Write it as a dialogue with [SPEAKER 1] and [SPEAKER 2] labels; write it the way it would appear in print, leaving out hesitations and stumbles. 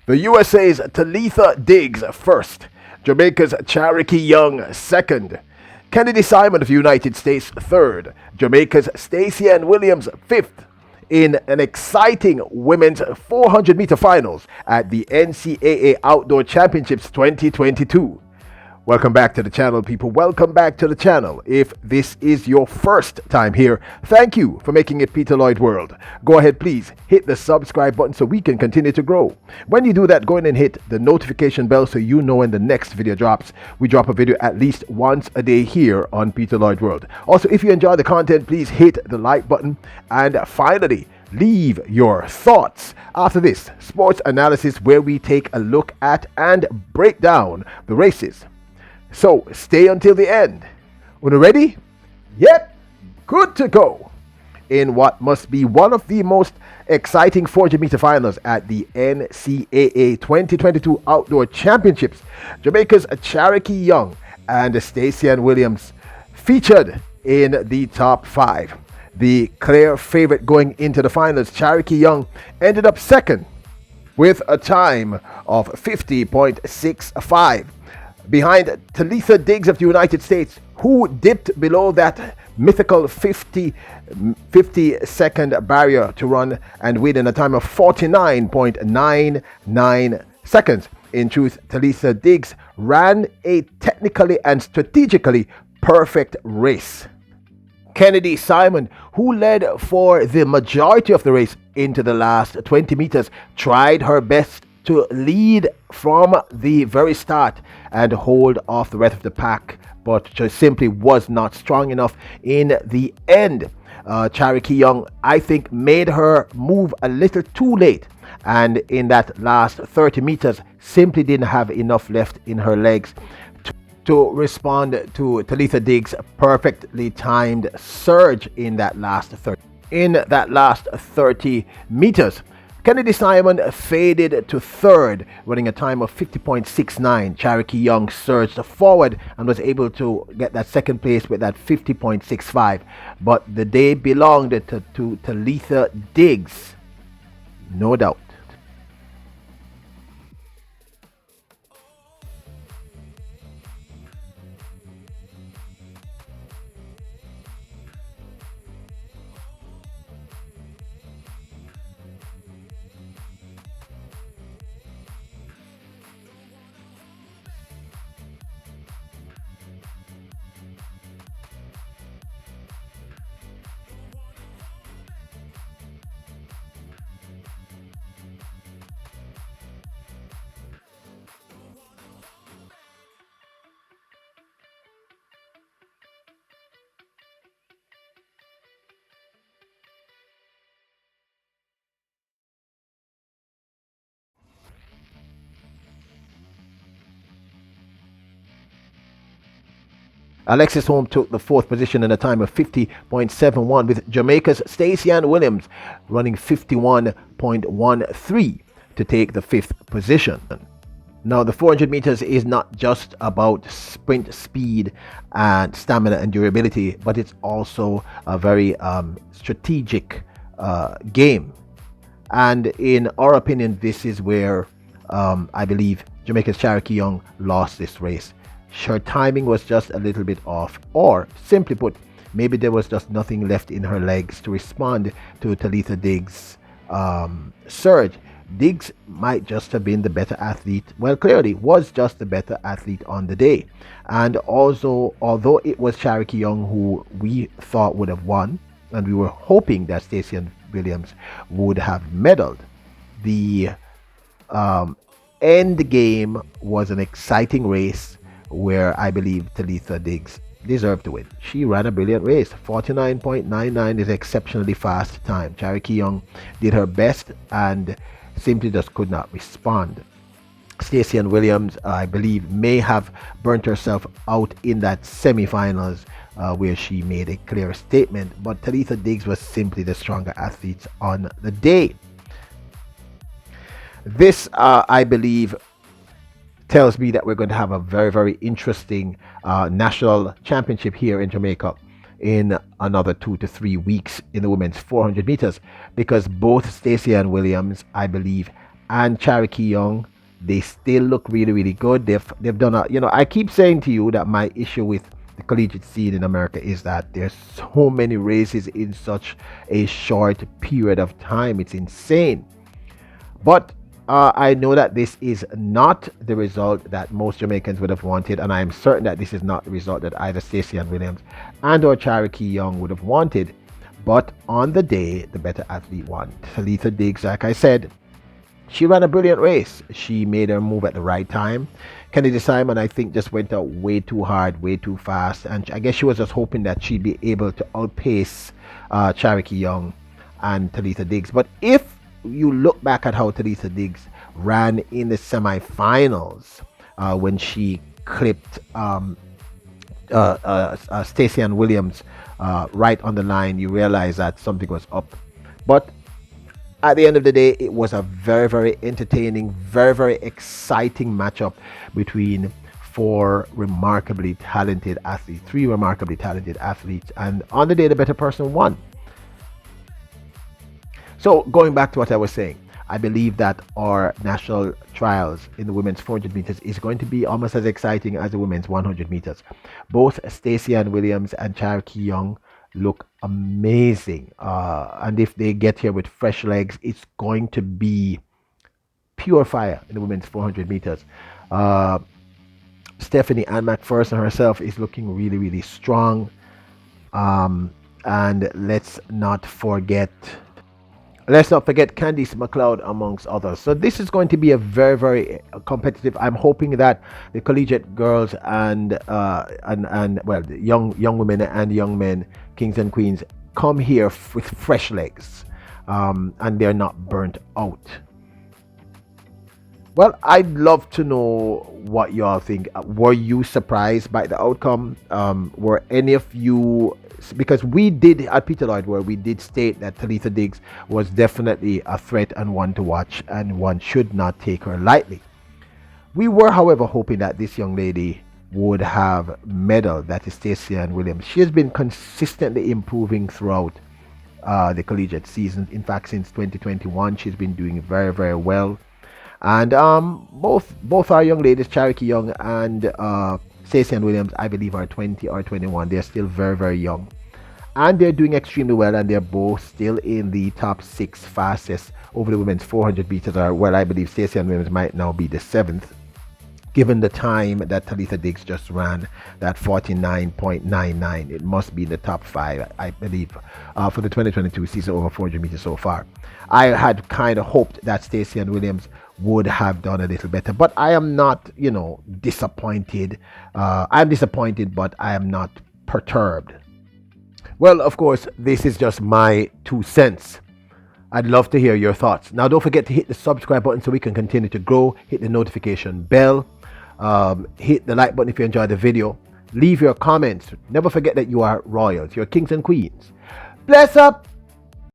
[SPEAKER 1] The USA's Talitha Diggs first, Jamaica's Cherokee Young second, Kennedy Simon of the United States third, Jamaica's Stacey Ann Williams fifth, in an exciting women's 400-meter finals at the NCAA Outdoor Championships 2022. Welcome back to the channel, people. Welcome back to the channel. If this is your first time here, thank you for making it Peter Lloyd World. Go ahead, please hit the subscribe button so we can continue to grow. When you do that, go in and hit the notification bell so you know when the next video drops. We drop a video at least once a day here on Peter Lloyd World. Also, if you enjoy the content, please hit the like button. And finally, leave your thoughts after this sports analysis where we take a look at and break down the races. So stay until the end. Una ready? Yep, good to go. In what must be one of the most exciting 400-meter finals at the NCAA 2022 Outdoor Championships, Jamaica's Cherokee Young and Stacey Ann Williams featured in the top five. The clear favorite going into the finals, Cherokee Young, ended up second with a time of 50.65. behind Talitha Diggs of the United States, who dipped below that mythical 50-second barrier to run and win in a time of 49.99 seconds. In truth, Talitha Diggs ran a technically and strategically perfect race. Kennedy Simon, who led for the majority of the race into the last 20 meters, tried her best to lead from the very start and hold off the rest of the pack, but just simply was not strong enough in the end. Cherokee Young, I think, made her move a little too late, and in that last 30 meters simply didn't have enough left in her legs to respond to Talitha Diggs' perfectly timed surge in that last 30 meters. Kennedy Simon faded to third, running a time of 50.69. Cherokee Young surged forward and was able to get that second place with that 50.65. But the day belonged to Talitha Diggs, no doubt. Alexis Holm took the fourth position in a time of 50.71, with Jamaica's Stacey Ann Williams running 51.13 to take the fifth position. Now, the 400 meters is not just about sprint speed and stamina and durability, but it's also a very strategic game. And in our opinion, this is where I believe Jamaica's Cherokee Young lost this race. Her timing was just a little bit off, or simply put, maybe there was just nothing left in her legs to respond to Talitha Diggs' surge. Diggs might just have been the better athlete. Well, clearly was just the better athlete on the day. And also, although it was Cherokee Young who we thought would have won, and we were hoping that Stacey Ann Williams would have medaled, the end game was an exciting race where I believe Talitha Diggs deserved to win. She ran a brilliant race. 49.99 is exceptionally fast time. Cherokee Young did her best and simply just could not respond. Stacey Ann Williams, I believe, may have burnt herself out in that semifinals where she made a clear statement, but Talitha Diggs was simply the stronger athlete on the day. This, I believe, tells me that we're going to have a very, very interesting national championship here in Jamaica in another 2 to 3 weeks in the women's 400 meters, because both Stacey Ann Williams, I believe, and Charokee Young, they still look really, really good. They've done a, I keep saying to you that my issue with the collegiate scene in America is that there's so many races in such a short period of time. It's insane. But I know that this is not the result that most Jamaicans would have wanted, and I am certain that this is not the result that either Stacey Ann Williams and or Charokee Young would have wanted. But on the day, the better athlete won. Talitha Diggs, like I said, she ran a brilliant race. She made her move at the right time. Kennedy Simon, I think, just went out way too hard, way too fast. And I guess she was just hoping that she'd be able to outpace Charokee Young and Talitha Diggs. But if you look back at how Talitha Diggs ran in the semifinals when she clipped Stacey Ann Williams right on the line, you realize that something was up. But at the end of the day, it was a very, very entertaining, very, very exciting matchup between three remarkably talented athletes. And on the day, the better person won. So going back to what I was saying, I believe that our national trials in the women's 400 meters is going to be almost as exciting as the women's 100 meters. Both Stacey Ann Williams and Charokee Young look amazing, and if they get here with fresh legs, it's going to be pure fire in the women's 400 meters. Stephanie Ann McPherson herself is looking really, really strong, and let's not forget Candice McLeod amongst others. So this is going to be a very, very competitive. I'm hoping that the collegiate girls and well, the young women and young men, kings and queens, come here with fresh legs, and they're not burnt out. Well, I'd love to know what y'all think. Were you surprised by the outcome? Were any of you, because we did at Peter Lloyd, where we did state that Talitha Diggs was definitely a threat and one to watch, and one should not take her lightly. We were, however, hoping that this young lady would have medal, that is Stacey Ann Williams. She has been consistently improving throughout the collegiate season. In fact, since 2021, she's been doing very, very well. And both our young ladies, Charokee Young and Stacey Ann Williams, I believe, are 20 or 21. They're still very, very young. And they're doing extremely well, and they're both still in the top 6 fastest over the women's 400 meters. Well, I believe Stacey Ann Williams might now be the 7th, given the time that Talitha Diggs just ran, that 49.99. It must be in the top 5, I believe, for the 2022 season over 400 meters so far. I had kind of hoped that Stacey Ann Williams would have done a little better, but I am not, disappointed. I'm disappointed, but I am not perturbed. Well, of course, this is just my 2 cents. I'd love to hear your thoughts. Now, don't forget to hit the subscribe button so we can continue to grow. Hit the notification bell. Hit the like button if you enjoyed the video. Leave your comments. Never forget that you are royals. You're kings and queens. Bless up!